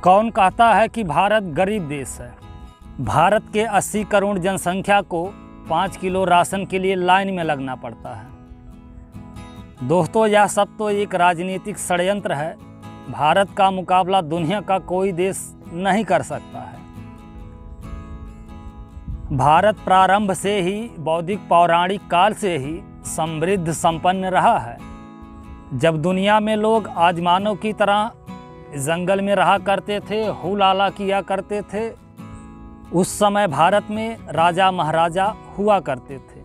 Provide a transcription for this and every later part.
कौन कहता है कि भारत गरीब देश है। भारत के 80 करोड़ जनसंख्या को 5 किलो राशन के लिए लाइन में लगना पड़ता है। दोस्तों, यह सब तो एक राजनीतिक षड्यंत्र है। भारत का मुकाबला दुनिया का कोई देश नहीं कर सकता है। भारत प्रारंभ से ही बौद्धिक पौराणिक काल से ही समृद्ध संपन्न रहा है। जब दुनिया में लोग आज मानव की तरह जंगल में रहा करते थे, हुलाला किया करते थे, उस समय भारत में राजा महाराजा हुआ करते थे।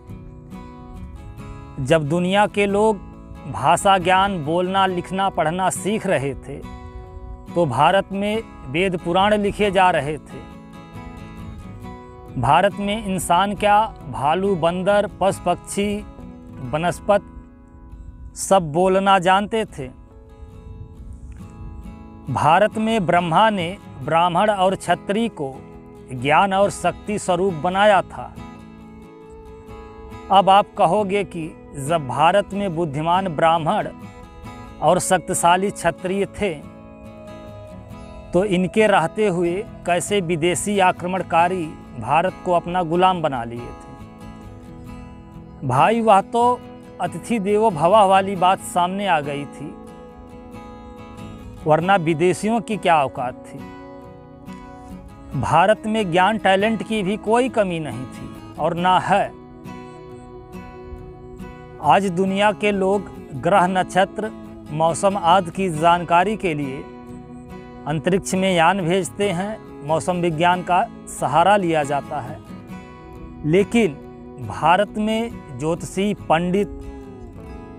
जब दुनिया के लोग भाषा ज्ञान, बोलना लिखना पढ़ना सीख रहे थे, तो भारत में वेद पुराण लिखे जा रहे थे। भारत में इंसान क्या, भालू बंदर पशु पक्षी वनस्पति सब बोलना जानते थे। भारत में ब्रह्मा ने ब्राह्मण और क्षत्रिय को ज्ञान और शक्ति स्वरूप बनाया था। अब आप कहोगे कि जब भारत में बुद्धिमान ब्राह्मण और शक्तिशाली क्षत्रिय थे, तो इनके रहते हुए कैसे विदेशी आक्रमणकारी भारत को अपना गुलाम बना लिए थे। भाई, वह तो अतिथि देवो भव वाली बात सामने आ गई थी, वरना विदेशियों की क्या औकात थी। भारत में ज्ञान टैलेंट की भी कोई कमी नहीं थी और ना है। आज दुनिया के लोग ग्रह नक्षत्र मौसम आदि की जानकारी के लिए अंतरिक्ष में यान भेजते हैं। मौसम विज्ञान का सहारा लिया जाता है, लेकिन भारत में ज्योतिषी पंडित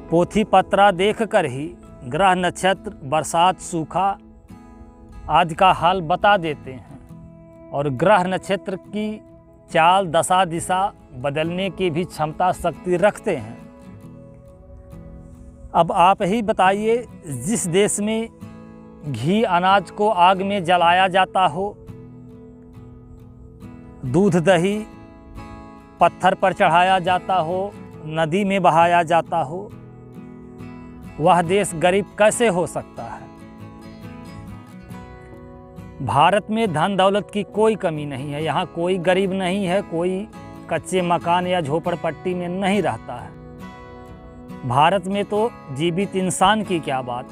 पोथी पत्रा देखकर ही ग्रह नक्षत्र, बरसात, सूखा आदि का हाल बता देते हैं और ग्रह नक्षत्र की चाल, दशा, दिशा बदलने की भी क्षमता, शक्ति रखते हैं। अब आप ही बताइए, जिस देश में घी अनाज को आग में जलाया जाता हो, दूध दही पत्थर पर चढ़ाया जाता हो, नदी में बहाया जाता हो, वह देश गरीब कैसे हो सकता है। भारत में धन दौलत की कोई कमी नहीं है। यहाँ कोई गरीब नहीं है, कोई कच्चे मकान या झोपड़पट्टी में नहीं रहता है। भारत में तो जीवित इंसान की क्या बात,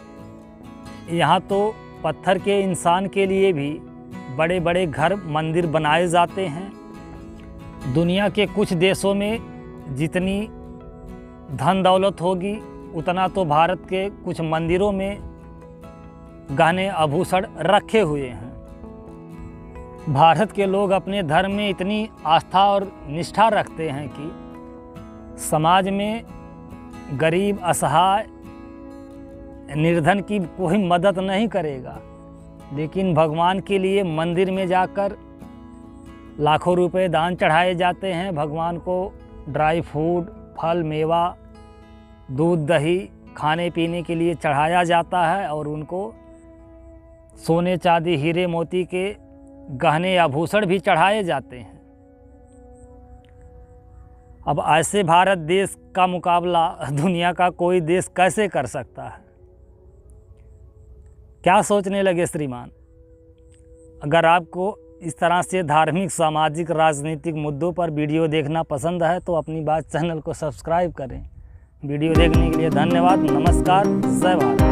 यहाँ तो पत्थर के इंसान के लिए भी बड़े बड़े घर, मंदिर बनाए जाते हैं। दुनिया के कुछ देशों में जितनी धन दौलत होगी, उतना तो भारत के कुछ मंदिरों में गहने आभूषण रखे हुए हैं। भारत के लोग अपने धर्म में इतनी आस्था और निष्ठा रखते हैं कि समाज में गरीब, असहाय, निर्धन की कोई मदद नहीं करेगा, लेकिन भगवान के लिए मंदिर में जाकर लाखों रुपए दान चढ़ाए जाते हैं। भगवान को ड्राई फ्रूट, फल, मेवा, दूध दही खाने पीने के लिए चढ़ाया जाता है और उनको सोने चांदी हीरे मोती के गहने आभूषण भी चढ़ाए जाते हैं। अब ऐसे भारत देश का मुकाबला दुनिया का कोई देश कैसे कर सकता है। क्या सोचने लगे श्रीमान? अगर आपको इस तरह से धार्मिक, सामाजिक, राजनीतिक मुद्दों पर वीडियो देखना पसंद है तो अपनी बात चैनल को सब्सक्राइब करें। वीडियो देखने के लिए धन्यवाद। नमस्कार। जय भारत।